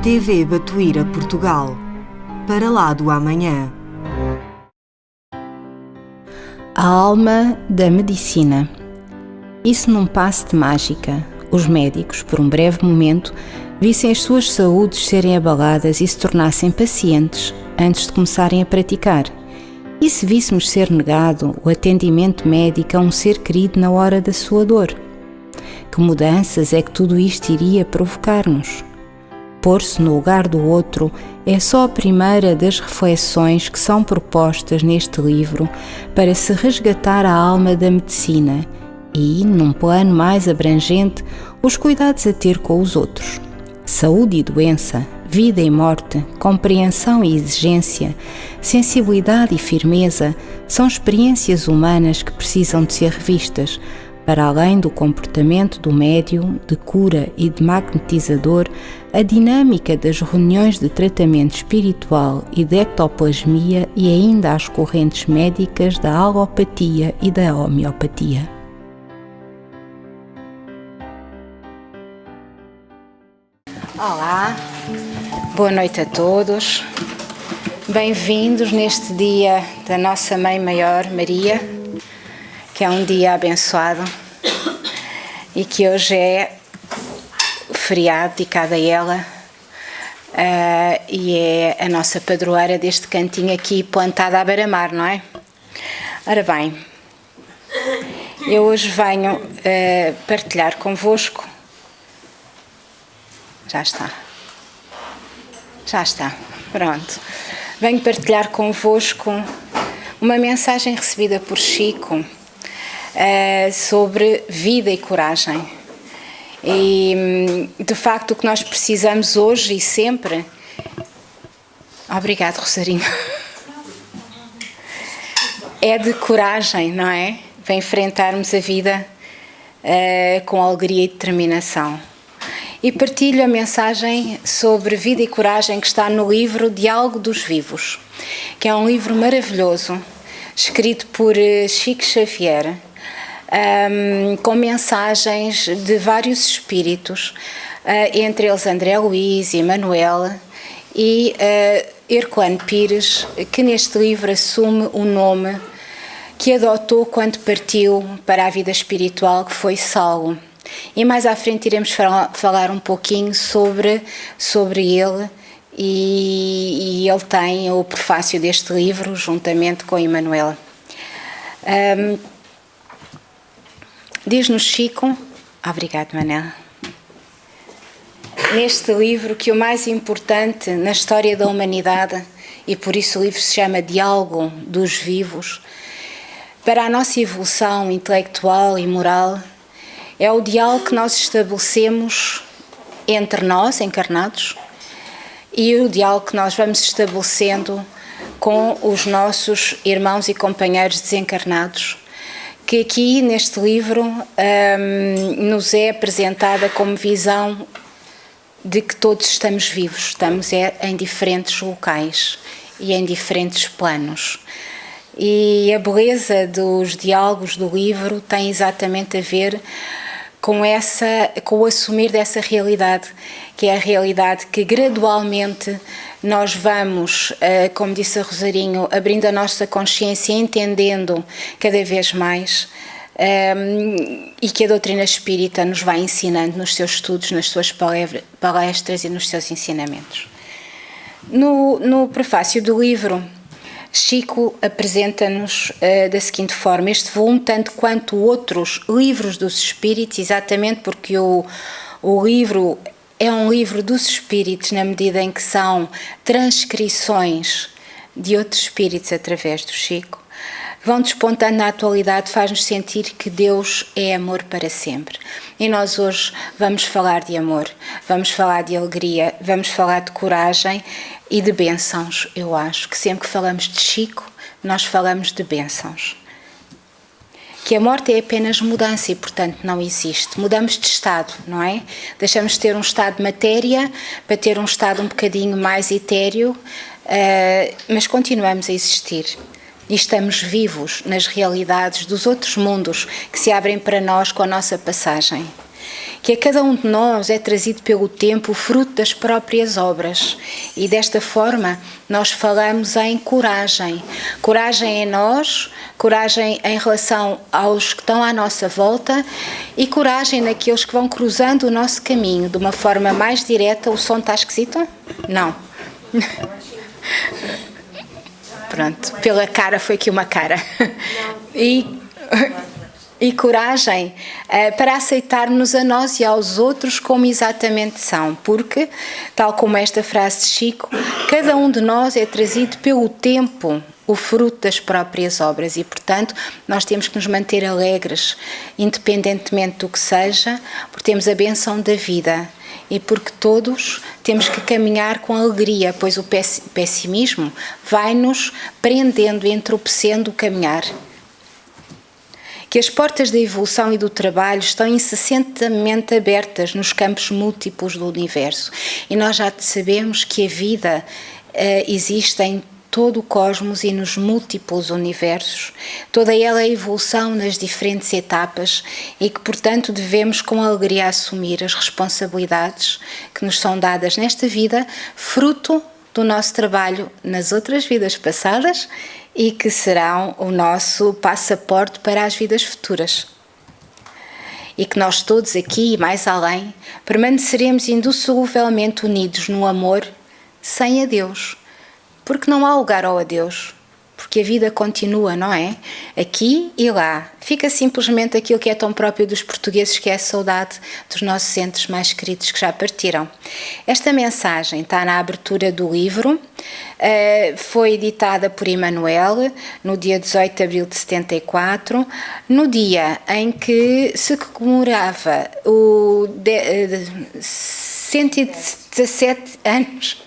TV Batuíra Portugal. Para lá do amanhã. A alma da medicina. E se num passe de mágica, os médicos, por um breve momento, vissem as suas saúdes serem abaladas e se tornassem pacientes antes de começarem a praticar? E se víssemos ser negado o atendimento médico a um ser querido na hora da sua dor? Que mudanças é que tudo isto iria provocar-nos? Pôr-se no lugar do outro é só a primeira das reflexões que são propostas neste livro para se resgatar a alma da medicina e, num plano mais abrangente, os cuidados a ter com os outros. Saúde e doença, vida e morte, compreensão e exigência, sensibilidade e firmeza são experiências humanas que precisam de ser revistas, para além do comportamento do médium, de cura e de magnetizador, a dinâmica das reuniões de tratamento espiritual e de ectoplasmia e ainda as correntes médicas da alopatia e da homeopatia. Olá, boa noite a todos. Bem-vindos neste dia da nossa Mãe Maior, Maria, que é um dia abençoado e que hoje é feriado dedicado a ela e é a nossa padroeira deste cantinho aqui plantada à beira-mar, não é? Ora bem, eu hoje venho partilhar convosco. Já está, pronto. Venho partilhar convosco uma mensagem recebida por Chico sobre vida e coragem. E, de facto, o que nós precisamos hoje e sempre... Obrigado, Rosarinho. É de coragem, não é? Para enfrentarmos a vida com alegria e determinação. E partilho a mensagem sobre vida e coragem que está no livro Diálogo dos Vivos, que é um livro maravilhoso, escrito por Chico Xavier, com mensagens de vários espíritos, entre eles André Luiz, Emanuel e Herculano Pires, que neste livro assume o nome que adotou quando partiu para a vida espiritual, que foi Saulo. E mais à frente iremos falar um pouquinho sobre ele e ele tem o prefácio deste livro juntamente com Emanuel. Diz-nos Chico, obrigado Manela, neste livro que o mais importante na história da humanidade, e por isso o livro se chama Diálogo dos Vivos, para a nossa evolução intelectual e moral, é o diálogo que nós estabelecemos entre nós, encarnados, e o diálogo que nós vamos estabelecendo com os nossos irmãos e companheiros desencarnados, que aqui neste livro nos é apresentada como visão de que todos estamos vivos, estamos em diferentes locais e em diferentes planos. E a beleza dos diálogos do livro tem exatamente a ver com o assumir dessa realidade, que é a realidade que gradualmente nós vamos, como disse a Rosarinho, abrindo a nossa consciência, entendendo cada vez mais, e que a doutrina espírita nos vai ensinando nos seus estudos, nas suas palestras e nos seus ensinamentos. No prefácio do livro, Chico apresenta-nos da seguinte forma: este volume, tanto quanto outros livros dos espíritos, exatamente porque o livro é um livro dos espíritos na medida em que são transcrições de outros espíritos através do Chico, vão despontando na atualidade, faz-nos sentir que Deus é amor para sempre. E nós hoje vamos falar de amor, vamos falar de alegria, vamos falar de coragem e de bênçãos. Eu acho que sempre que falamos de Chico, nós falamos de bênçãos. Que a morte é apenas mudança e, portanto, não existe. Mudamos de estado, não é? Deixamos de ter um estado de matéria para ter um estado um bocadinho mais etéreo, mas continuamos a existir. E estamos vivos nas realidades dos outros mundos que se abrem para nós com a nossa passagem. que a cada um de nós é trazido pelo tempo o fruto das próprias obras. E desta forma nós falamos em coragem. Coragem em nós, coragem em relação aos que estão à nossa volta e coragem naqueles que vão cruzando o nosso caminho de uma forma mais direta. O som está esquisito? Não. Pronto, pela cara foi aqui uma cara. E coragem para aceitar-nos a nós e aos outros como exatamente são, porque, tal como esta frase de Chico, cada um de nós é trazido pelo tempo o fruto das próprias obras e, portanto, nós temos que nos manter alegres, independentemente do que seja, porque temos a bênção da vida e porque todos temos que caminhar com alegria, pois o pessimismo vai-nos prendendo, entorpecendo o caminhar. Que as portas da evolução e do trabalho estão incessantemente abertas nos campos múltiplos do universo. E nós já sabemos que a vida existe em todo o cosmos e nos múltiplos universos. Toda ela é evolução nas diferentes etapas e que, portanto, devemos com alegria assumir as responsabilidades que nos são dadas nesta vida, fruto do nosso trabalho nas outras vidas passadas e que serão o nosso passaporte para as vidas futuras. E que nós todos aqui e mais além permaneceremos indissoluvelmente unidos no amor sem adeus, porque não há lugar ao adeus, porque a vida continua, não é? Aqui e lá. Fica simplesmente aquilo que é tão próprio dos portugueses, que é a saudade dos nossos entes mais queridos que já partiram. Esta mensagem está na abertura do livro, foi editada por Emmanuel no dia 18 de abril de 74, no dia em que se comemorava o 117 anos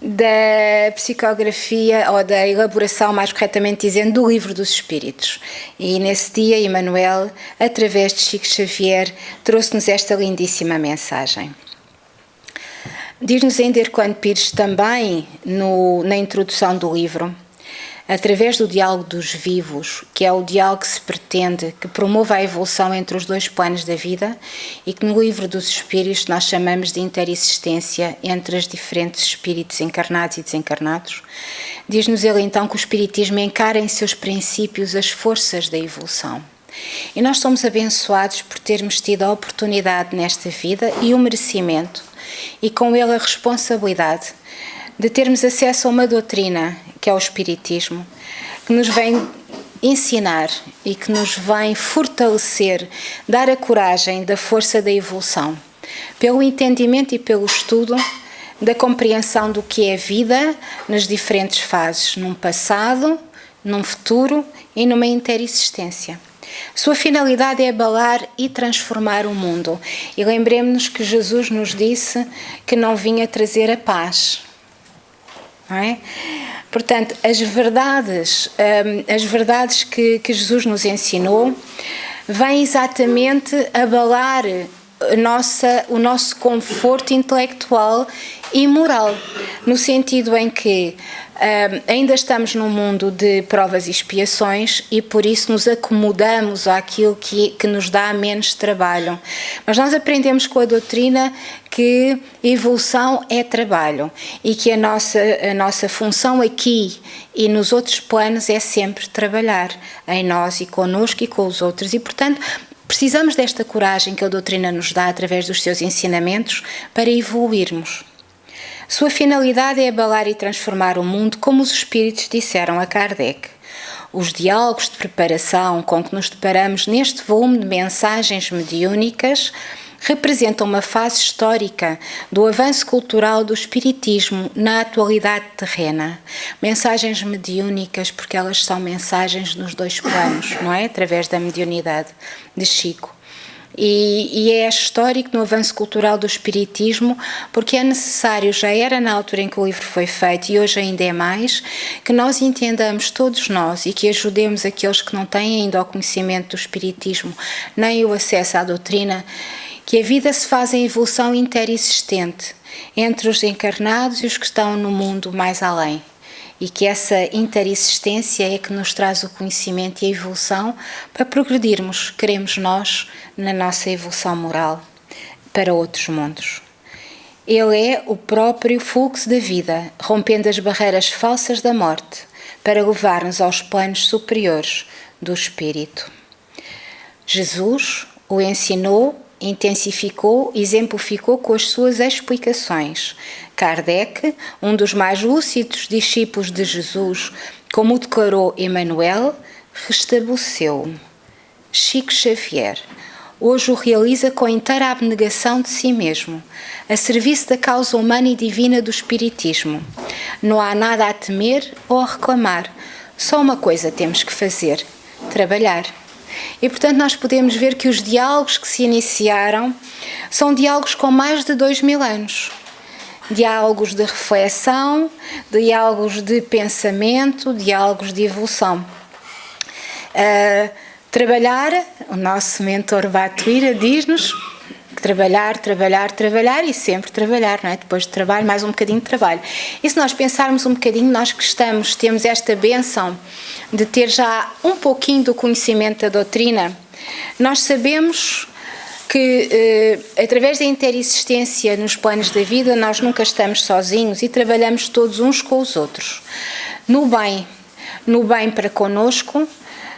da psicografia, ou da elaboração, mais corretamente dizendo, do Livro dos Espíritos. E nesse dia, Emmanuel, através de Chico Xavier, trouxe-nos esta lindíssima mensagem. Diz-nos ainda Herculano Pires também, na introdução do livro, através do diálogo dos vivos, que é o diálogo que se pretende que promova a evolução entre os dois planos da vida e que no Livro dos Espíritos nós chamamos de interexistência entre os diferentes espíritos encarnados e desencarnados, diz-nos ele então que o Espiritismo encara em seus princípios as forças da evolução. E nós somos abençoados por termos tido a oportunidade nesta vida e o merecimento, e com ele a responsabilidade de termos acesso a uma doutrina, que é o Espiritismo, que nos vem ensinar e que nos vem fortalecer, dar a coragem da força da evolução, pelo entendimento e pelo estudo da compreensão do que é a vida nas diferentes fases, num passado, num futuro e numa interexistência. Sua finalidade é abalar e transformar o mundo. E lembremos-nos que Jesus nos disse que não vinha trazer a paz. Não é? Portanto, as verdades que Jesus nos ensinou vêm exatamente abalar o nosso conforto intelectual e moral, no sentido em que ainda estamos num mundo de provas e expiações e por isso nos acomodamos àquilo que nos dá menos trabalho. Mas nós aprendemos com a doutrina que evolução é trabalho e que a nossa função aqui e nos outros planos é sempre trabalhar em nós e connosco e com os outros. E, portanto, precisamos desta coragem que a doutrina nos dá através dos seus ensinamentos para evoluirmos. Sua finalidade é abalar e transformar o mundo, como os espíritos disseram a Kardec. Os diálogos de preparação com que nos deparamos neste volume de mensagens mediúnicas representam uma fase histórica do avanço cultural do espiritismo na atualidade terrena. Mensagens mediúnicas, porque elas são mensagens nos dois planos, não é? Através da mediunidade de Chico. E é histórico no avanço cultural do espiritismo, porque é necessário, já era na altura em que o livro foi feito e hoje ainda é mais, que nós entendamos todos nós e que ajudemos aqueles que não têm ainda o conhecimento do espiritismo, nem o acesso à doutrina, que a vida se faz em evolução interexistente entre os encarnados e os que estão no mundo mais além. e que essa interexistência é que nos traz o conhecimento e a evolução para progredirmos, queremos nós, na nossa evolução moral para outros mundos. Ele é o próprio fluxo da vida, rompendo as barreiras falsas da morte, para levar-nos aos planos superiores do espírito. Jesus o ensinou, intensificou, exemplificou com as suas explicações. Kardec, um dos mais lúcidos discípulos de Jesus, como o declarou Emmanuel, restabeleceu. Chico Xavier hoje o realiza com inteira abnegação de si mesmo, a serviço da causa humana e divina do Espiritismo. Não há nada a temer ou a reclamar, só uma coisa temos que fazer: trabalhar. E, portanto, nós podemos ver que os diálogos que se iniciaram são diálogos com mais de 2000 anos. Diálogos de reflexão, diálogos de pensamento, diálogos de evolução. Trabalhar, o nosso mentor Batuira diz-nos que trabalhar e sempre trabalhar, não é? Depois de trabalho, mais um bocadinho de trabalho. E se nós pensarmos um bocadinho, nós que temos esta bênção de ter já um pouquinho do conhecimento da doutrina, nós sabemos que através da interexistência nos planos da vida nós nunca estamos sozinhos e trabalhamos todos uns com os outros. No bem para connosco,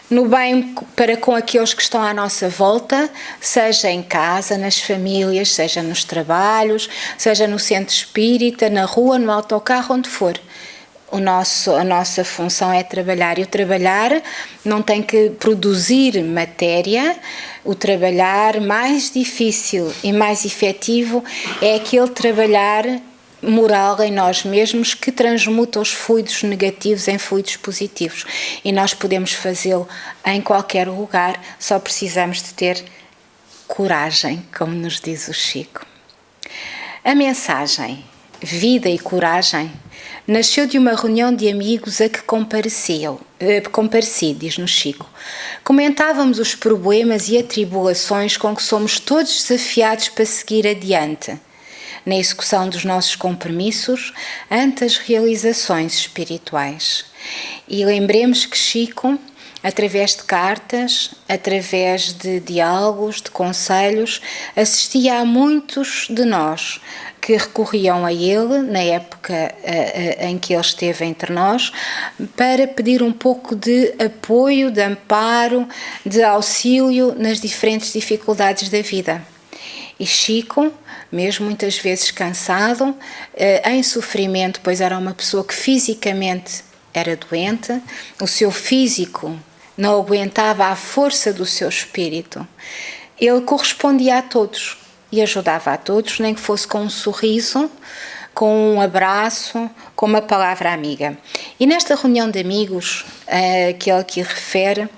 no bem para com aqueles que estão à nossa volta, seja em casa, nas famílias, seja nos trabalhos, seja no centro espírita, na rua, no autocarro, onde for. A nossa função é trabalhar, e o trabalhar não tem que produzir matéria. O trabalhar mais difícil e mais efetivo é aquele trabalhar moral em nós mesmos que transmuta os fluidos negativos em fluidos positivos, e nós podemos fazê-lo em qualquer lugar, só precisamos de ter coragem, como nos diz o Chico. A mensagem Vida e Coragem nasceu de uma reunião de amigos a que compareci, diz-nos Chico. Comentávamos os problemas e atribulações com que somos todos desafiados para seguir adiante na execução dos nossos compromissos ante as realizações espirituais. E lembremos que Chico, através de cartas, através de diálogos, de conselhos, assistia a muitos de nós que recorriam a ele, na época em que ele esteve entre nós, para pedir um pouco de apoio, de amparo, de auxílio nas diferentes dificuldades da vida. E Chico, mesmo muitas vezes cansado, em sofrimento, pois era uma pessoa que fisicamente era doente, o seu físico não aguentava a força do seu espírito, ele correspondia a todos e ajudava a todos, nem que fosse com um sorriso, com um abraço, com uma palavra amiga. E nesta reunião de amigos que ele aqui refere,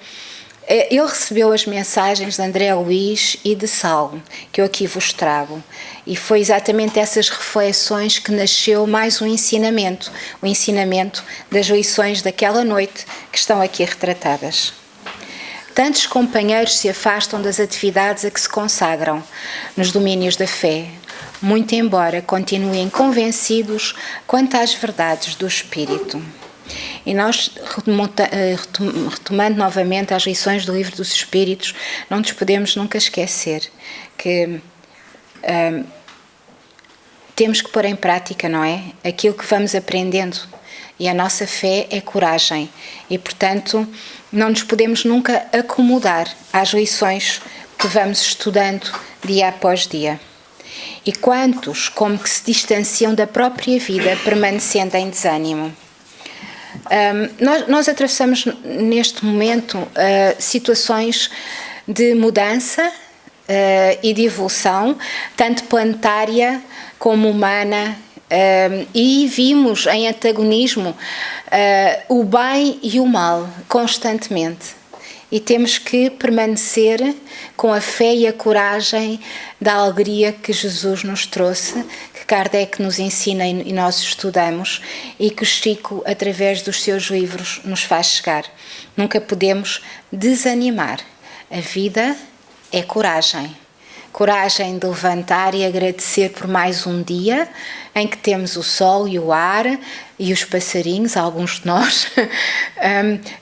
ele recebeu as mensagens de André Luís e de Saulo, que eu aqui vos trago. E foi exatamente essas reflexões que nasceu mais um ensinamento, o ensinamento das lições daquela noite que estão aqui retratadas. Tantos companheiros se afastam das atividades a que se consagram nos domínios da fé, muito embora continuem convencidos quanto às verdades do Espírito. E nós, retomando novamente as lições do Livro dos Espíritos, não nos podemos nunca esquecer que temos que pôr em prática, não é? Aquilo que vamos aprendendo. E a nossa fé é coragem. E, portanto, não nos podemos nunca acomodar às lições que vamos estudando dia após dia. E quantos, como que se distanciam da própria vida, permanecendo em desânimo? Nós atravessamos neste momento situações de mudança e de evolução, tanto planetária como humana, e vimos em antagonismo o bem e o mal constantemente. E temos que permanecer com a fé e a coragem da alegria que Jesus nos trouxe, que Kardec nos ensina e nós estudamos, e que o Chico, através dos seus livros, nos faz chegar. Nunca podemos desanimar. A vida é coragem. coragem de levantar e agradecer por mais um dia em que temos o sol e o ar e os passarinhos, alguns de nós.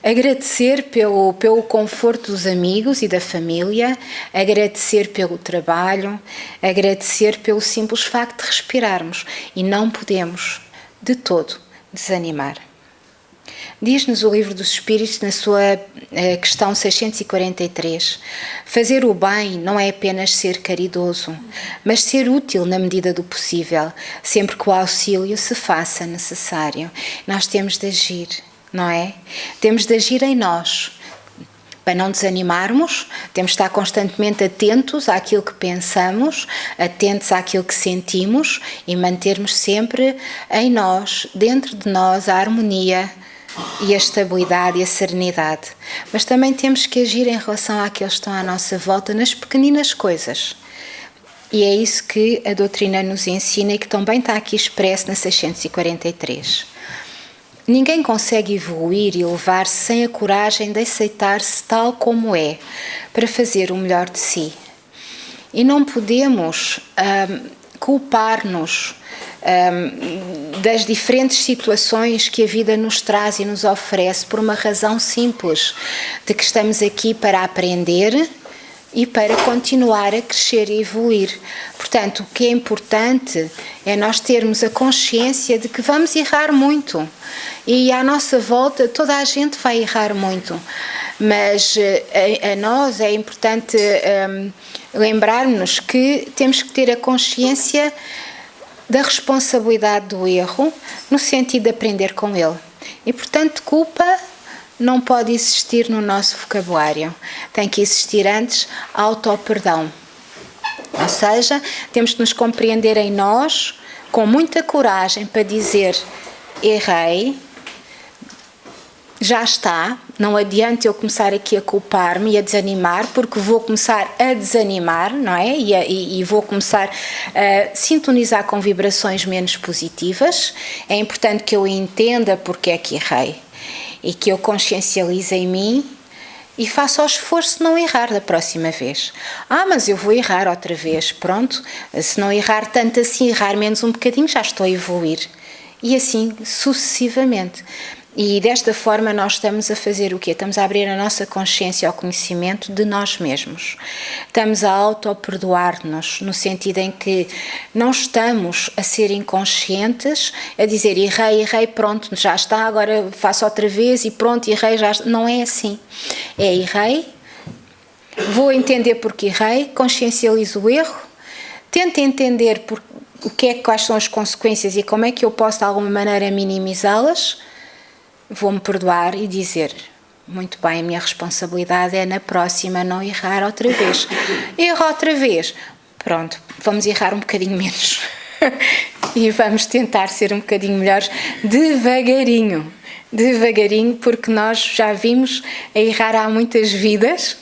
Agradecer pelo conforto dos amigos e da família, agradecer pelo trabalho, agradecer pelo simples facto de respirarmos, e não podemos de todo desanimar. Diz-nos o Livro dos Espíritos, na sua questão 643, fazer o bem não é apenas ser caridoso, mas ser útil na medida do possível, sempre que o auxílio se faça necessário. Nós temos de agir, não é? Temos de agir em nós. Para não desanimarmos, temos de estar constantemente atentos àquilo que pensamos, atentos àquilo que sentimos e mantermos sempre em nós, dentro de nós, a harmonia e a estabilidade e a serenidade. Mas também temos que agir em relação àqueles que estão à nossa volta, nas pequeninas coisas. E é isso que a doutrina nos ensina e que também está aqui expresso na 643. Ninguém consegue evoluir e elevar-se sem a coragem de aceitar-se tal como é, para fazer o melhor de si. E não podemos culpar-nos das diferentes situações que a vida nos traz e nos oferece, por uma razão simples, de que estamos aqui para aprender e para continuar a crescer e evoluir. Portanto, o que é importante é nós termos a consciência de que vamos errar muito, e à nossa volta toda a gente vai errar muito, mas a nós é importante lembrar-nos que temos que ter a consciência da responsabilidade do erro, no sentido de aprender com ele. E, portanto, culpa não pode existir no nosso vocabulário. Tem que existir antes auto-perdão. Ou seja, temos que nos compreender em nós, com muita coragem, para dizer: errei, já está, não adianta eu começar aqui a culpar-me e a desanimar, porque vou começar a desanimar, não é? E vou começar a sintonizar com vibrações menos positivas. É importante que eu entenda porque é que errei e que eu consciencialize em mim e faça o esforço de não errar da próxima vez. Mas eu vou errar outra vez. Pronto, se não errar tanto assim, errar menos um bocadinho, já estou a evoluir. E assim sucessivamente. E desta forma nós estamos a fazer o quê? Estamos a abrir a nossa consciência ao conhecimento de nós mesmos. Estamos a auto-perdoar-nos, no sentido em que não estamos a ser inconscientes, a dizer errei, pronto, já está, agora faço outra vez e pronto, errei, já está. Não é assim. É errei, vou entender porque errei, consciencializo o erro, tento entender quais são as consequências e como é que eu posso de alguma maneira minimizá-las. Vou-me perdoar e dizer: muito bem, a minha responsabilidade é na próxima não errar outra vez. Erro outra vez. Pronto, vamos errar um bocadinho menos. E vamos tentar ser um bocadinho melhores devagarinho. Devagarinho, porque nós já vimos a errar há muitas vidas.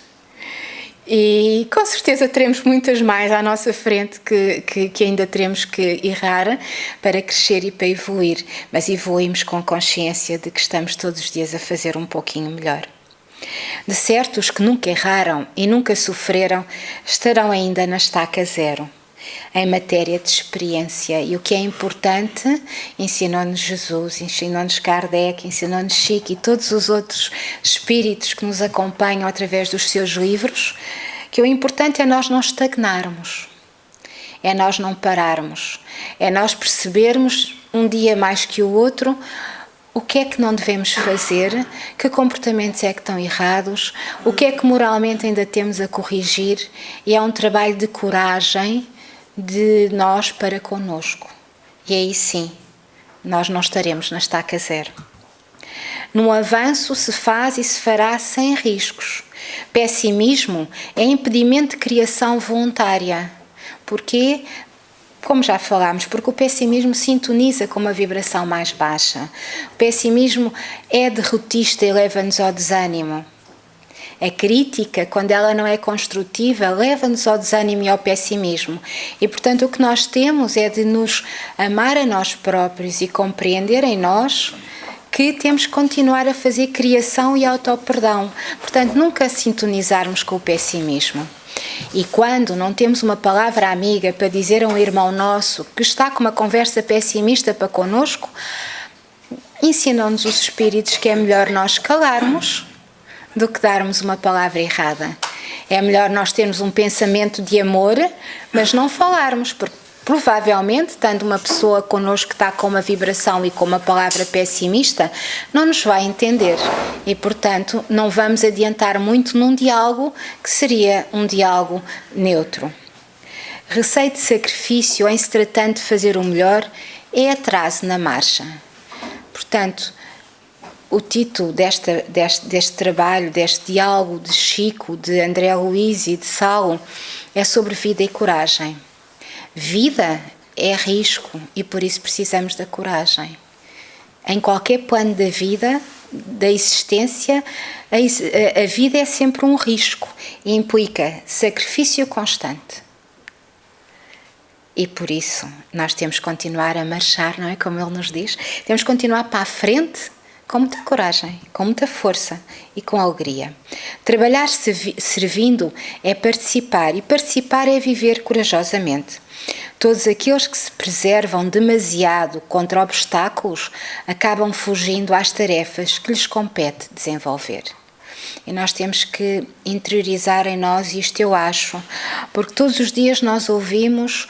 E com certeza teremos muitas mais à nossa frente que ainda teremos que errar para crescer e para evoluir. Mas evoluímos com consciência de que estamos todos os dias a fazer um pouquinho melhor. De certo, os que nunca erraram e nunca sofreram estarão ainda na estaca zero, em matéria de experiência. E o que é importante, ensinou-nos Jesus, ensinou-nos Kardec, ensinou-nos Chico e todos os outros espíritos que nos acompanham através dos seus livros, que o importante é nós não estagnarmos, é nós não pararmos, é nós percebermos um dia mais que o outro o que é que não devemos fazer, que comportamentos é que estão errados, o que é que moralmente ainda temos a corrigir, e é um trabalho de coragem de nós para connosco. E aí sim, nós não estaremos na estaca zero. No avanço se faz e se fará sem riscos. Pessimismo é impedimento de criação voluntária. Porquê? Como já falámos, porque o pessimismo sintoniza com uma vibração mais baixa. O pessimismo é derrotista e leva-nos ao desânimo. A crítica, quando ela não é construtiva, leva-nos ao desânimo e ao pessimismo. E, portanto, o que nós temos é de nos amar a nós próprios e compreender em nós que temos que continuar a fazer criação e auto-perdão. Portanto, nunca sintonizarmos com o pessimismo. E quando não temos uma palavra amiga para dizer a um irmão nosso que está com uma conversa pessimista para connosco, ensinam-nos os Espíritos que é melhor nós calarmos do que darmos uma palavra errada. É melhor nós termos um pensamento de amor, mas não falarmos, porque provavelmente, estando uma pessoa connosco que está com uma vibração e com uma palavra pessimista, não nos vai entender. E, portanto, não vamos adiantar muito num diálogo que seria um diálogo neutro. Receio de sacrifício em se tratando de fazer o melhor é atraso na marcha. Portanto, o título deste trabalho, deste diálogo de Chico, de André Luiz e de Saulo, é sobre vida e coragem. Vida é risco e por isso precisamos da coragem. Em qualquer plano da vida, da existência, a vida é sempre um risco e implica sacrifício constante. E por isso nós temos que continuar a marchar, não é? Como ele nos diz, temos que continuar para a frente com muita coragem, com muita força e com alegria. Trabalhar servindo é participar e participar é viver corajosamente. Todos aqueles que se preservam demasiado contra obstáculos acabam fugindo às tarefas que lhes compete desenvolver. E nós temos que interiorizar em nós isto, eu acho, porque todos os dias nós ouvimos,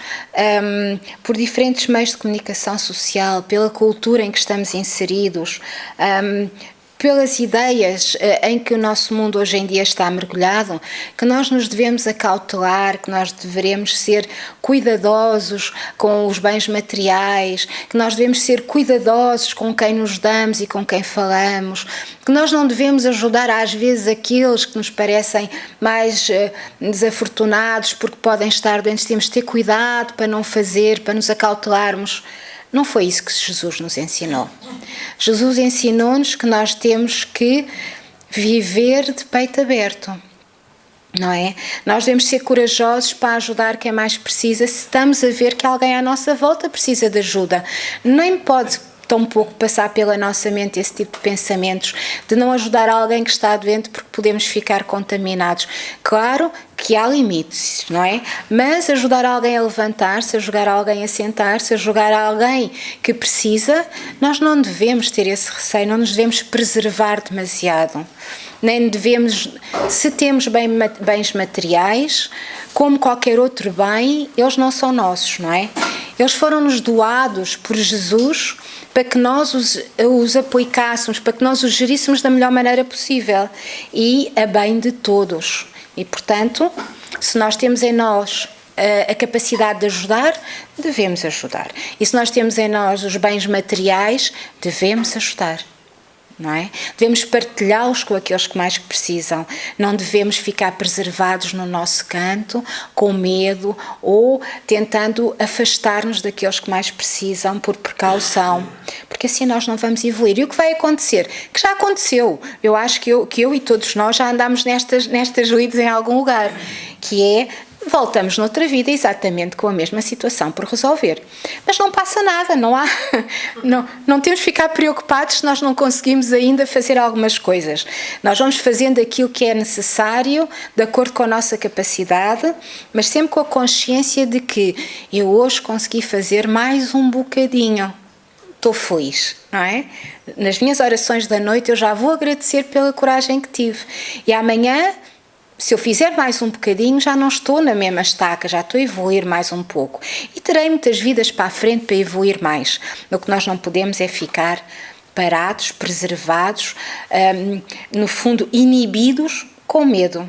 por diferentes meios de comunicação social, pela cultura em que estamos inseridos, pelas ideias em que o nosso mundo hoje em dia está mergulhado, que nós nos devemos acautelar, que nós devemos ser cuidadosos com os bens materiais, que nós devemos ser cuidadosos com quem nos damos e com quem falamos, que nós não devemos ajudar às vezes aqueles que nos parecem mais desafortunados porque podem estar doentes. Temos de ter cuidado para não fazer, para nos acautelarmos. Não foi isso que Jesus nos ensinou. Jesus ensinou-nos que nós temos que viver de peito aberto, não é? Nós devemos ser corajosos para ajudar quem mais precisa, se estamos a ver que alguém à nossa volta precisa de ajuda. Nem pode tão pouco passar pela nossa mente esse tipo de pensamentos de não ajudar alguém que está doente porque podemos ficar contaminados. Claro que há limites, não é? Mas ajudar alguém a levantar-se, ajudar alguém a sentar-se, ajudar alguém que precisa, nós não devemos ter esse receio, não nos devemos preservar demasiado. Nem devemos, se temos bens materiais, como qualquer outro bem, eles não são nossos, não é? Eles foram-nos doados por Jesus para que nós os aplicássemos, para que nós os geríssemos da melhor maneira possível e a bem de todos. E, portanto, se nós temos em nós a capacidade de ajudar, devemos ajudar. E se nós temos em nós os bens materiais, devemos ajudar. Não é? Devemos partilhá-los com aqueles que mais precisam. Não devemos ficar preservados no nosso canto, com medo ou tentando afastar-nos daqueles que mais precisam por precaução, porque assim nós não vamos evoluir. E o que vai acontecer? Que já aconteceu. Eu acho que eu e todos nós já andamos nestas lides em algum lugar, que é: voltamos noutra vida exatamente com a mesma situação por resolver. Mas não passa nada, não temos de ficar preocupados se nós não conseguimos ainda fazer algumas coisas. Nós vamos fazendo aquilo que é necessário, de acordo com a nossa capacidade, mas sempre com a consciência de que eu hoje consegui fazer mais um bocadinho. Estou feliz, não é? Nas minhas orações da noite eu já vou agradecer pela coragem que tive. E amanhã, se eu fizer mais um bocadinho, já não estou na mesma estaca, já estou a evoluir mais um pouco. E terei muitas vidas para a frente para evoluir mais. O que nós não podemos é ficar parados, preservados, no fundo inibidos, com medo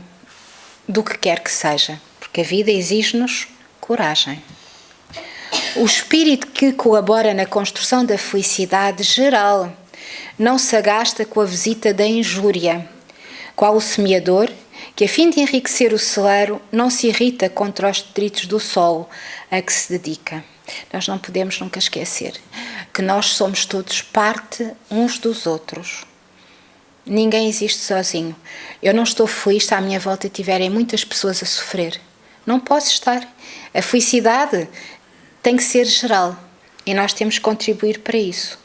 do que quer que seja. Porque a vida exige-nos coragem. O espírito que colabora na construção da felicidade geral não se agasta com a visita da injúria, qual o semeador, que a fim de enriquecer o celeiro não se irrita contra os detritos do solo a que se dedica. Nós não podemos nunca esquecer que nós somos todos parte uns dos outros. Ninguém existe sozinho. Eu não estou feliz se à minha volta tiverem muitas pessoas a sofrer. Não posso estar. A felicidade tem que ser geral e nós temos que contribuir para isso.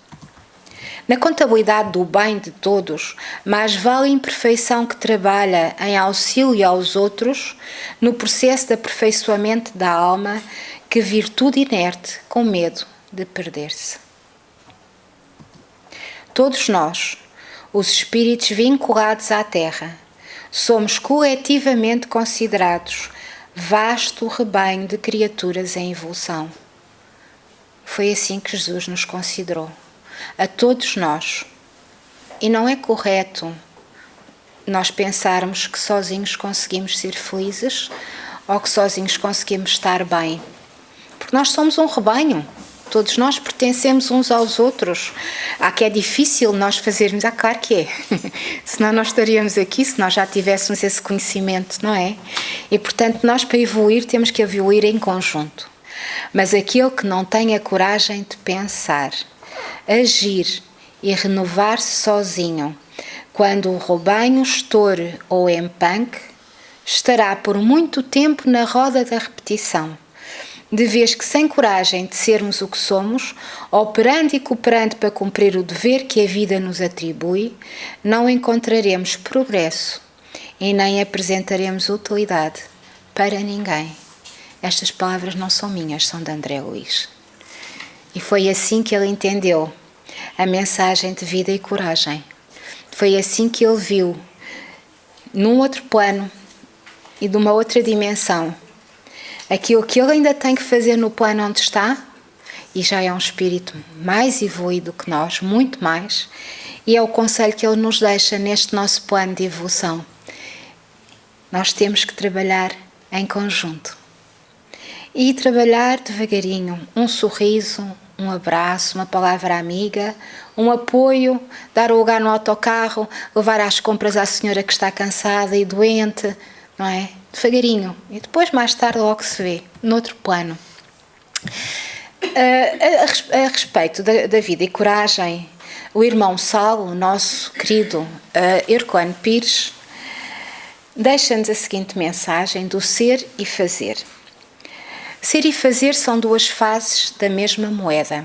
Na contabilidade do bem de todos, mais vale a imperfeição que trabalha em auxílio aos outros no processo de aperfeiçoamento da alma que virtude inerte com medo de perder-se. Todos nós, os espíritos vinculados à Terra, somos coletivamente considerados vasto rebanho de criaturas em evolução. Foi assim que Jesus nos considerou, a todos nós. E não é correto nós pensarmos que sozinhos conseguimos ser felizes ou que sozinhos conseguimos estar bem. Porque nós somos um rebanho. Todos nós pertencemos uns aos outros. Que é difícil nós fazermos. Claro que é. Senão nós estaríamos aqui, se nós já tivéssemos esse conhecimento, não é? E, portanto, nós para evoluir temos que evoluir em conjunto. Mas aquele que não tem a coragem de pensar, agir e renovar-se sozinho, quando o rebanho estoure ou empanque, estará por muito tempo na roda da repetição, de vez que sem coragem de sermos o que somos, operando e cooperando para cumprir o dever que a vida nos atribui, não encontraremos progresso e nem apresentaremos utilidade para ninguém. Estas palavras não são minhas, são de André Luiz. E foi assim que ele entendeu a mensagem de vida e coragem. Foi assim que ele viu, num outro plano e de uma outra dimensão, aquilo que ele ainda tem que fazer no plano onde está, e já é um espírito mais evoluído que nós, muito mais, e é o conselho que ele nos deixa neste nosso plano de evolução. Nós temos que trabalhar em conjunto. E trabalhar devagarinho, um sorriso, um abraço, uma palavra amiga, um apoio, dar o lugar no autocarro, levar às compras à senhora que está cansada e doente, não é? Devagarinho. E depois, mais tarde, logo se vê, noutro plano. A respeito da vida e coragem, o irmão Saulo, o nosso querido Herculano Pires, deixa-nos a seguinte mensagem do ser e fazer. Ser e fazer são duas faces da mesma moeda.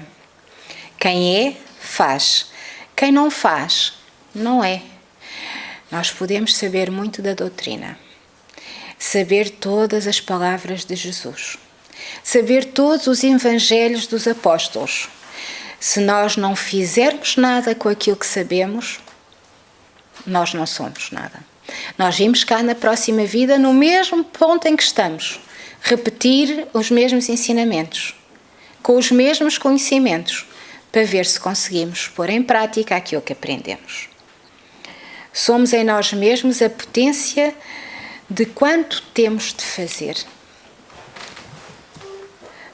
Quem é, faz. Quem não faz, não é. Nós podemos saber muito da doutrina, saber todas as palavras de Jesus, saber todos os evangelhos dos apóstolos. Se nós não fizermos nada com aquilo que sabemos, nós não somos nada. Nós vimos cá na próxima vida, no mesmo ponto em que estamos, repetir os mesmos ensinamentos, com os mesmos conhecimentos, para ver se conseguimos pôr em prática aquilo que aprendemos. Somos em nós mesmos a potência de quanto temos de fazer.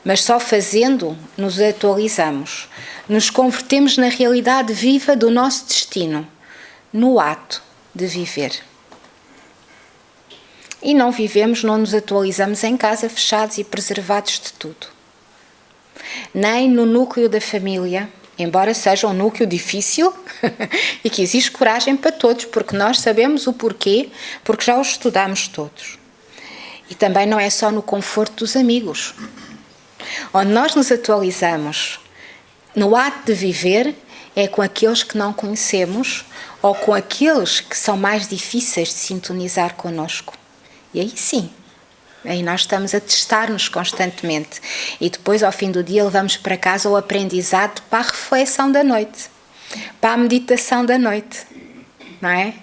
Mas só fazendo nos atualizamos, nos convertemos na realidade viva do nosso destino, no ato de viver. E não vivemos, não nos atualizamos em casa, fechados e preservados de tudo. Nem no núcleo da família, embora seja um núcleo difícil e que exige coragem para todos, porque nós sabemos o porquê, porque já o estudamos todos. E também não é só no conforto dos amigos. Onde nós nos atualizamos no ato de viver é com aqueles que não conhecemos ou com aqueles que são mais difíceis de sintonizar connosco. E aí sim, aí nós estamos a testar-nos constantemente. E depois, ao fim do dia, levamos para casa o aprendizado para a reflexão da noite, para a meditação da noite, não é?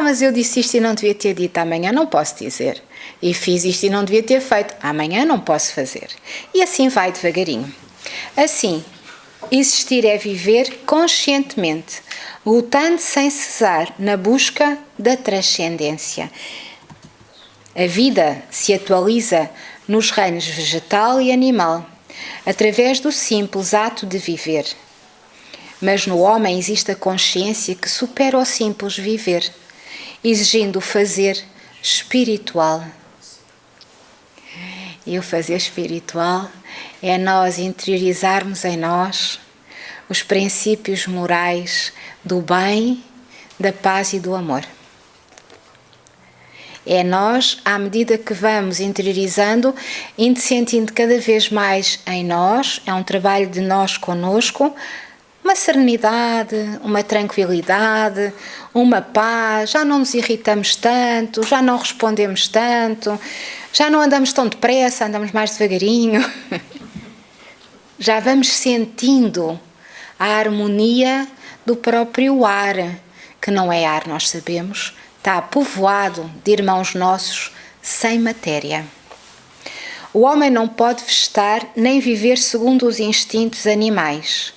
Mas eu disse isto e não devia ter dito, amanhã não posso dizer. E fiz isto e não devia ter feito, amanhã não posso fazer. E assim vai devagarinho. Assim, existir é viver conscientemente, lutando sem cessar na busca da transcendência. A vida se atualiza nos reinos vegetal e animal, através do simples ato de viver. Mas no homem existe a consciência que supera o simples viver, exigindo o fazer espiritual. E o fazer espiritual é nós interiorizarmos em nós os princípios morais do bem, da paz e do amor. É nós, à medida que vamos interiorizando, indo sentindo cada vez mais em nós, é um trabalho de nós conosco, uma serenidade, uma tranquilidade, uma paz, já não nos irritamos tanto, já não respondemos tanto, já não andamos tão depressa, andamos mais devagarinho. Já vamos sentindo a harmonia do próprio ar, que não é ar, nós sabemos, está povoado de irmãos nossos sem matéria. O homem não pode vegetar nem viver segundo os instintos animais.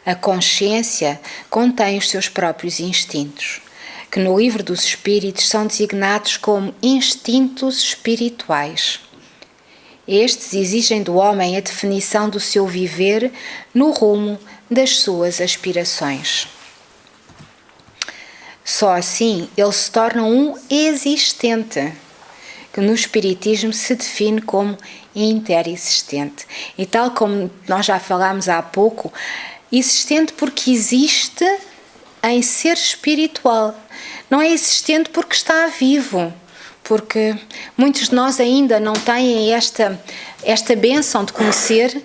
A consciência contém os seus próprios instintos, que no livro dos Espíritos são designados como instintos espirituais. Estes exigem do homem a definição do seu viver no rumo das suas aspirações. Só assim ele se torna um existente, que no Espiritismo se define como interexistente. E tal como nós já falámos há pouco, existente porque existe em ser espiritual. Não é existente porque está vivo, porque muitos de nós ainda não têm esta bênção de conhecer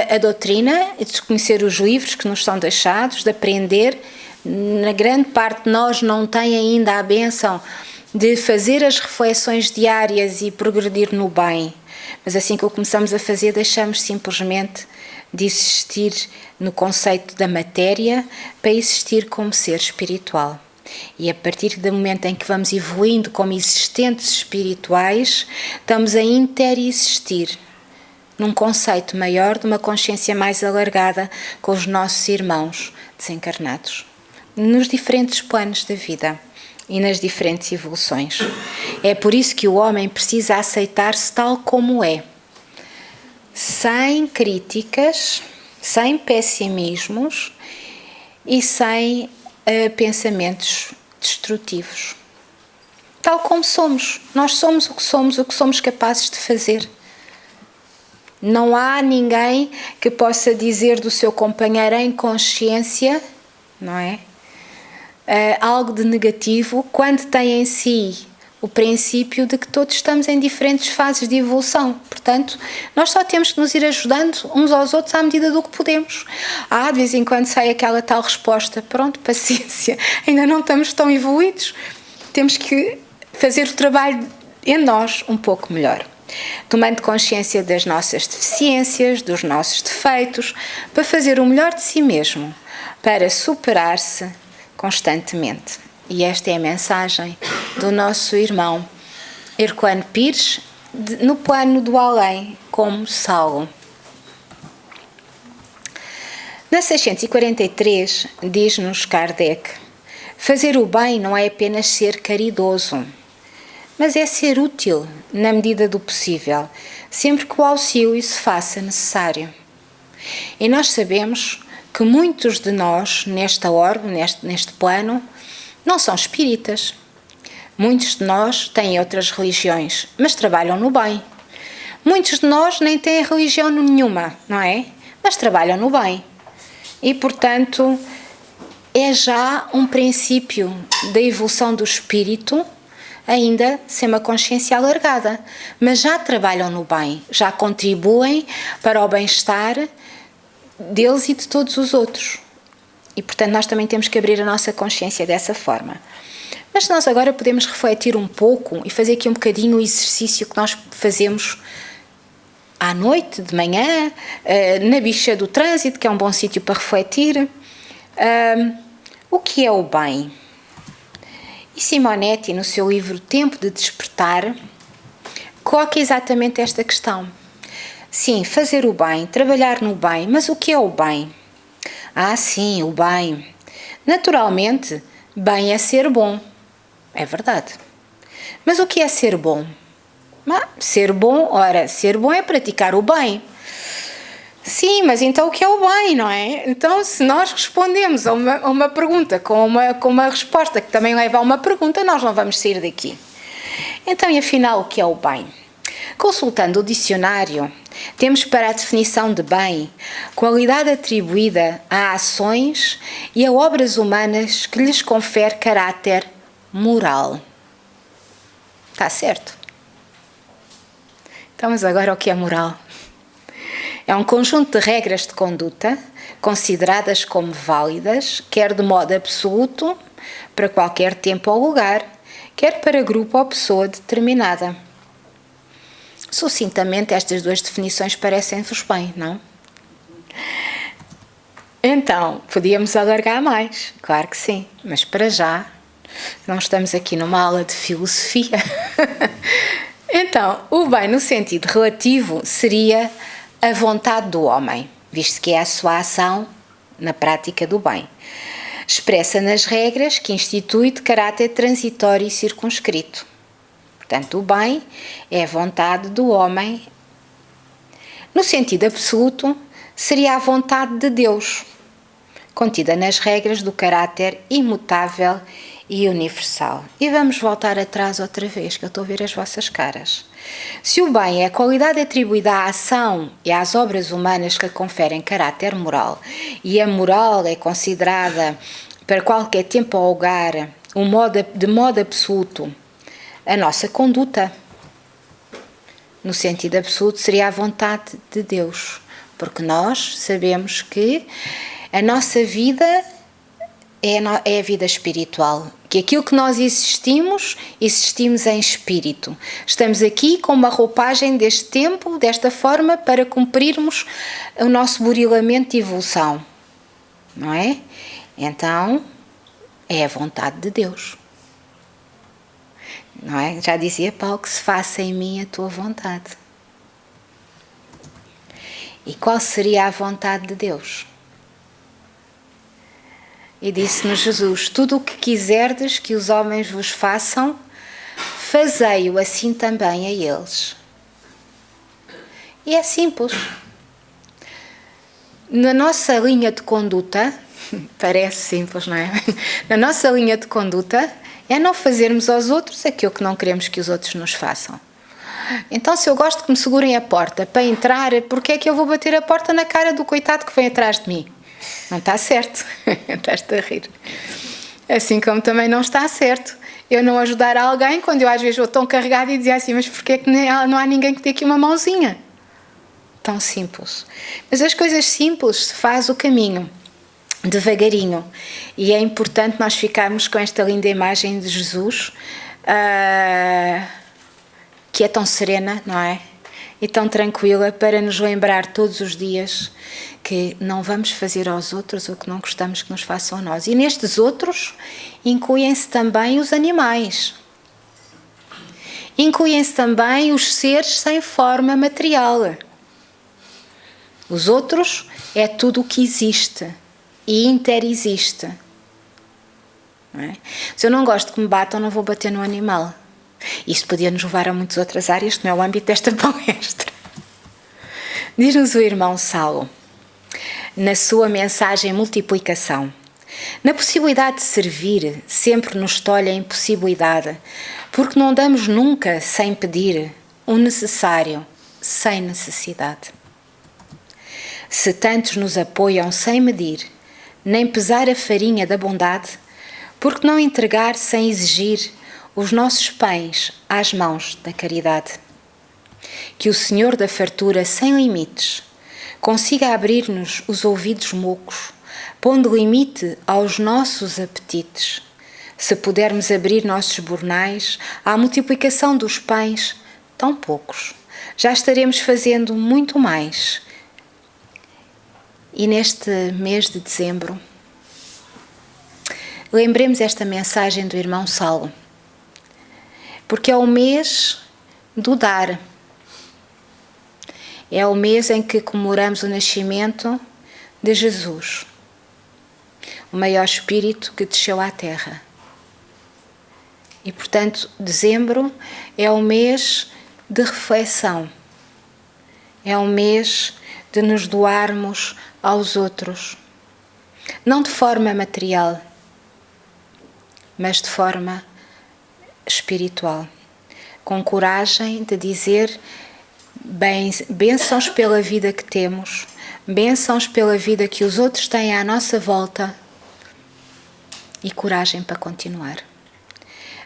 a doutrina, de conhecer os livros que nos são deixados, de aprender. Na grande parte de nós não tem ainda a bênção de fazer as reflexões diárias e progredir no bem. Mas assim que o começamos a fazer, deixamos simplesmente de existir no conceito da matéria para existir como ser espiritual. E a partir do momento em que vamos evoluindo como existentes espirituais, estamos a interexistir num conceito maior de uma consciência mais alargada com os nossos irmãos desencarnados, nos diferentes planos da vida e nas diferentes evoluções. É por isso que o homem precisa aceitar-se tal como é, sem críticas, sem pessimismos e sem pensamentos destrutivos. Tal como somos. Nós somos o que somos capazes de fazer. Não há ninguém que possa dizer do seu companheiro em consciência, não é? Algo de negativo, quando tem em si o princípio de que todos estamos em diferentes fases de evolução. Portanto, nós só temos que nos ir ajudando uns aos outros à medida do que podemos. De vez em quando sai aquela tal resposta, pronto, paciência, ainda não estamos tão evoluídos. Temos que fazer o trabalho em nós um pouco melhor, tomando consciência das nossas deficiências, dos nossos defeitos, para fazer o melhor de si mesmo, para superar-se constantemente. E esta é a mensagem do nosso irmão Herculano Pires, no plano do além, como Saulo. Na 643, diz-nos Kardec, fazer o bem não é apenas ser caridoso, mas é ser útil na medida do possível, sempre que o auxílio se faça necessário. E nós sabemos que muitos de nós, nesta orbe, neste plano, não são espíritas. Muitos de nós têm outras religiões, mas trabalham no bem. Muitos de nós nem têm religião nenhuma, não é? Mas trabalham no bem. E, portanto, é já um princípio da evolução do espírito, ainda sem uma consciência alargada. Mas já trabalham no bem, já contribuem para o bem-estar deles e de todos os outros. E, portanto, nós também temos que abrir a nossa consciência dessa forma. Mas nós agora podemos refletir um pouco e fazer aqui um bocadinho o exercício que nós fazemos à noite, de manhã, na bicha do trânsito, que é um bom sítio para refletir. O que é o bem? E Simonetti, no seu livro Tempo de Despertar, coloca exatamente esta questão. Sim, fazer o bem, trabalhar no bem, mas o que é o bem? Sim, o bem. Naturalmente, bem é ser bom. É verdade. Mas o que é ser bom? Ser bom é praticar o bem. Sim, mas então o que é o bem, não é? Então, se nós respondemos a uma pergunta com uma resposta que também leva a uma pergunta, nós não vamos sair daqui. Então, e afinal, o que é o bem? Consultando o dicionário, temos para a definição de bem qualidade atribuída a ações e a obras humanas que lhes confere caráter moral. Está certo? Então, mas agora o que é moral? É um conjunto de regras de conduta consideradas como válidas, quer de modo absoluto, para qualquer tempo ou lugar, quer para grupo ou pessoa determinada. Sucintamente, estas duas definições parecem-vos bem, não? Então, podíamos alargar mais, claro que sim, mas para já não estamos aqui numa aula de filosofia. Então, o bem no sentido relativo seria a vontade do homem, visto que é a sua ação na prática do bem, expressa nas regras que institui de caráter transitório e circunscrito. Portanto, o bem é a vontade do homem. No sentido absoluto, seria a vontade de Deus, contida nas regras do caráter imutável e universal. E vamos voltar atrás outra vez, que eu estou a ver as vossas caras. Se o bem é a qualidade atribuída à ação e às obras humanas que lhe conferem caráter moral, e a moral é considerada para qualquer tempo ou lugar, de modo absoluto, a nossa conduta, no sentido absoluto, seria a vontade de Deus, porque nós sabemos que a nossa vida é a vida espiritual, que aquilo que nós existimos em espírito. Estamos aqui com uma roupagem deste tempo, desta forma, para cumprirmos o nosso burilamento de evolução, não é? Então, é a vontade de Deus. Não é? Já dizia Paulo que se faça em mim a tua vontade. E qual seria a vontade de Deus? E disse-nos Jesus: tudo o que quiserdes que os homens vos façam, fazei-o assim também a eles. E é simples. Na nossa linha de conduta, parece simples, não é? Na nossa linha de conduta é não fazermos aos outros aquilo que não queremos que os outros nos façam. Então, se eu gosto que me segurem a porta para entrar, porque é que eu vou bater a porta na cara do coitado que vem atrás de mim? Não está certo. Estás-te a rir. Assim como também não está certo eu não ajudar alguém quando eu às vezes vou tão carregada e dizer assim: mas porquê é que não há ninguém que dê aqui uma mãozinha? Tão simples. Mas as coisas simples se faz o caminho, devagarinho. E é importante nós ficarmos com esta linda imagem de Jesus, que é tão serena, não é? E tão tranquila, para nos lembrar todos os dias que não vamos fazer aos outros o que não gostamos que nos façam a nós. E nestes outros incluem-se também os animais. Incluem-se também os seres sem forma material. Os outros é tudo o que existe e interexiste. Não é? Se eu não gosto que me batam, não vou bater no animal. Isto podia nos levar a muitas outras áreas, que não é o âmbito desta palestra. Diz-nos o irmão Saulo, na sua mensagem Multiplicação: na possibilidade de servir, sempre nos tolhe a impossibilidade, porque não damos nunca sem pedir o necessário, sem necessidade. Se tantos nos apoiam sem medir, nem pesar a farinha da bondade, porque não entregar sem exigir os nossos pães às mãos da caridade? Que o Senhor da fartura sem limites consiga abrir-nos os ouvidos moucos, pondo limite aos nossos apetites. Se pudermos abrir nossos bornais à multiplicação dos pães, tão poucos, já estaremos fazendo muito mais. E neste mês de dezembro, lembremos esta mensagem do irmão Saulo, porque é o mês do dar. É o mês em que comemoramos o nascimento de Jesus, o maior Espírito que desceu à Terra. E, portanto, dezembro é o mês de reflexão, é o mês de nos doarmos aos outros, não de forma material, mas de forma espiritual, com coragem de dizer bênçãos pela vida que temos, bênçãos pela vida que os outros têm à nossa volta, e coragem para continuar.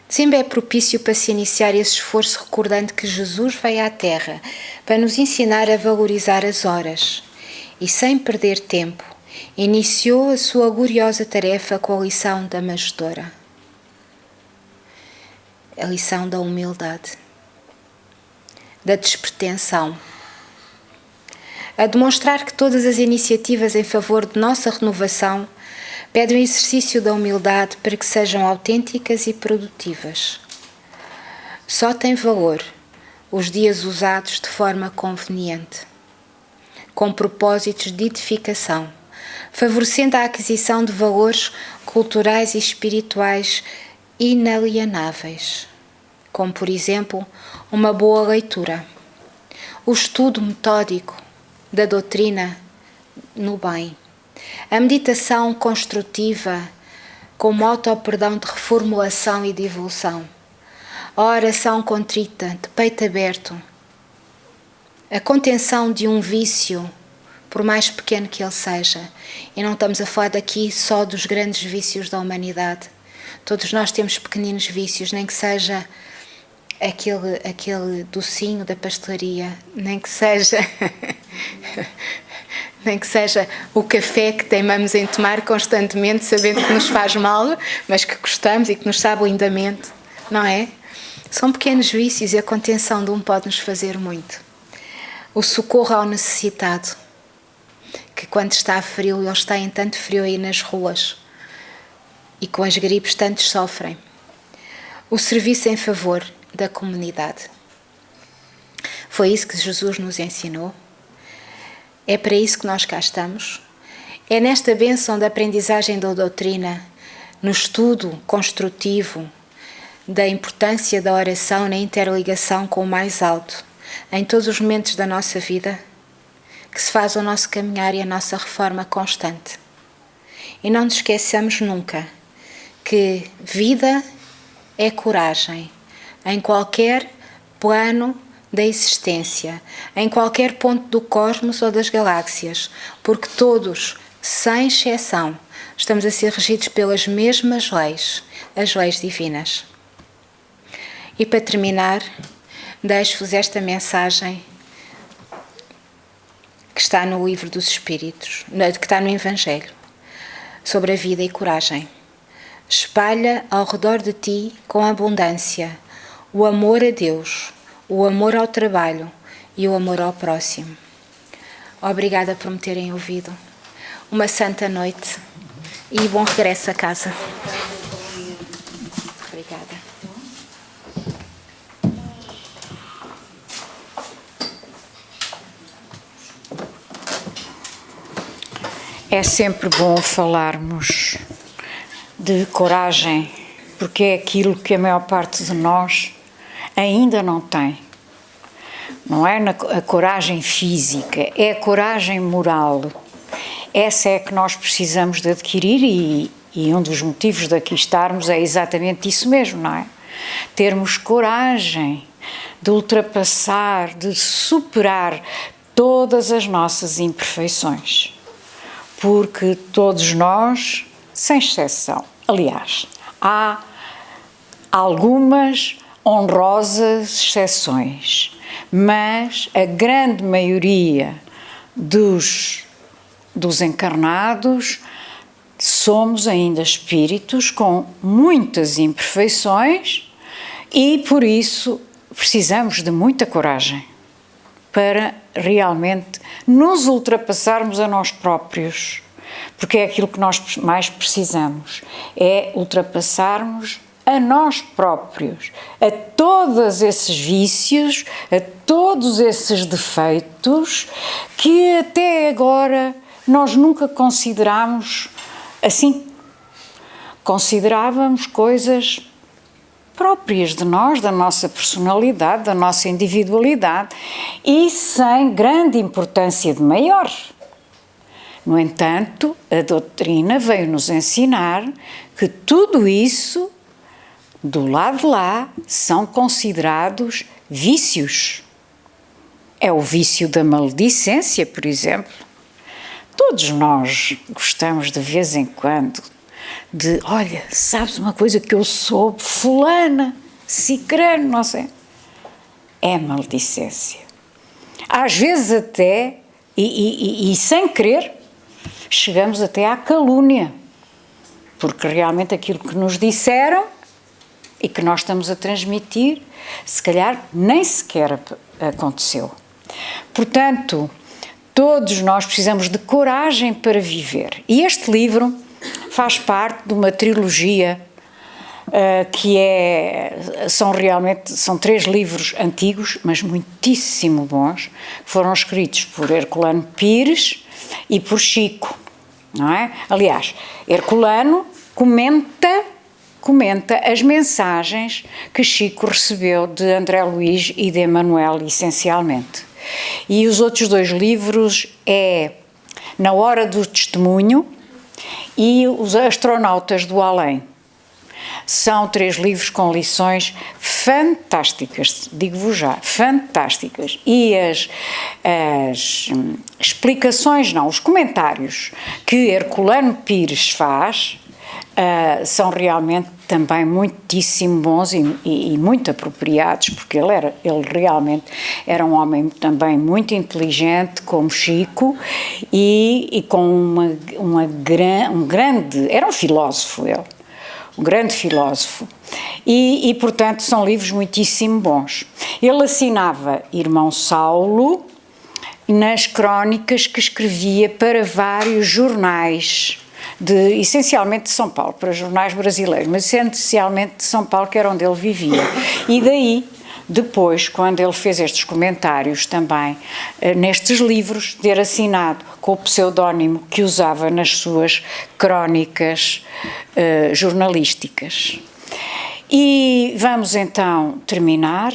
Dezembro é propício para se iniciar esse esforço recordando que Jesus veio à Terra para nos ensinar a valorizar as horas e, sem perder tempo, iniciou a sua gloriosa tarefa com a lição da manjedoura, a lição da humildade, da despretensão, a demonstrar que todas as iniciativas em favor de nossa renovação pedem o exercício da humildade para que sejam autênticas e produtivas. Só tem valor os dias usados de forma conveniente, com propósitos de edificação, favorecendo a aquisição de valores culturais e espirituais inalienáveis, como, por exemplo, uma boa leitura, o estudo metódico da doutrina no bem, a meditação construtiva como auto-perdão de reformulação e de evolução, a oração contrita de peito aberto, a contenção de um vício, por mais pequeno que ele seja. E não estamos a falar daqui só dos grandes vícios da humanidade. Todos nós temos pequeninos vícios, nem que seja aquele docinho da pastelaria, nem que seja nem que seja o café que teimamos em tomar constantemente, sabendo que nos faz mal, mas que gostamos e que nos sabe lindamente, não é? São pequenos vícios e a contenção de um pode nos fazer muito. O socorro ao necessitado, que quando está frio, eles têm tanto frio aí nas ruas e com as gripes tantos sofrem. O serviço em favor da comunidade. Foi isso que Jesus nos ensinou. É para isso que nós cá estamos. É nesta bênção da aprendizagem da doutrina, no estudo construtivo da importância da oração na interligação com o mais alto, em todos os momentos da nossa vida, que se faz o nosso caminhar e a nossa reforma constante. E não nos esqueçamos nunca que vida é coragem em qualquer plano da existência, em qualquer ponto do cosmos ou das galáxias, porque todos, sem exceção, estamos a ser regidos pelas mesmas leis, as leis divinas. E para terminar, deixo-vos esta mensagem que está no Livro dos Espíritos, que está no Evangelho, sobre a vida e coragem. Espalha ao redor de ti com abundância o amor a Deus, o amor ao trabalho e o amor ao próximo. Obrigada por me terem ouvido. Uma santa noite e bom regresso a casa. Obrigada. É sempre bom falarmos de coragem, porque é aquilo que a maior parte de nós ainda não tem. Não é a coragem física, é a coragem moral. Essa é que nós precisamos de adquirir e um dos motivos de aqui estarmos é exatamente isso mesmo, não é? Termos coragem de ultrapassar, de superar todas as nossas imperfeições. Porque todos nós, sem exceção, aliás, há algumas honrosas exceções, mas a grande maioria dos encarnados somos ainda espíritos com muitas imperfeições e, por isso, precisamos de muita coragem para realmente nos ultrapassarmos a nós próprios, porque é aquilo que nós mais precisamos, é ultrapassarmos a nós próprios, a todos esses vícios, a todos esses defeitos que até agora nós nunca considerámos assim. Considerávamos coisas próprias de nós, da nossa personalidade, da nossa individualidade e sem grande importância de maior. No entanto, a doutrina veio nos ensinar que tudo isso, do lado de lá, são considerados vícios. É o vício da maledicência, por exemplo. Todos nós gostamos de vez em quando de, olha, sabes uma coisa que eu soube, fulana, cicrano, não sei. É maldicência. Às vezes até, e sem querer, chegamos até à calúnia, porque realmente aquilo que nos disseram e que nós estamos a transmitir, se calhar nem sequer aconteceu. Portanto, todos nós precisamos de coragem para viver. E este livro faz parte de uma trilogia que são 3 livros antigos, mas muitíssimo bons, que foram escritos por Herculano Pires e por Chico, não é? Aliás, Herculano comenta as mensagens que Chico recebeu de André Luís e de Emmanuel, essencialmente. E os outros 2 livros é Na Hora do Testemunho e Os Astronautas do Além. São 3 livros com lições fantásticas, digo-vos já, fantásticas. E as explicações, não, os comentários que Herculano Pires faz são realmente também muitíssimo bons e muito apropriados, porque ele realmente era um homem também muito inteligente, como Chico, e com um grande... Era um filósofo, ele. Um grande filósofo. E, portanto, são livros muitíssimo bons. Ele assinava Irmão Saulo nas crónicas que escrevia para vários jornais, essencialmente de São Paulo, para jornais brasileiros, mas essencialmente de São Paulo, que era onde ele vivia. E daí, depois, quando ele fez estes comentários também, nestes livros, ter assinado com o pseudónimo que usava nas suas crónicas jornalísticas. E vamos então terminar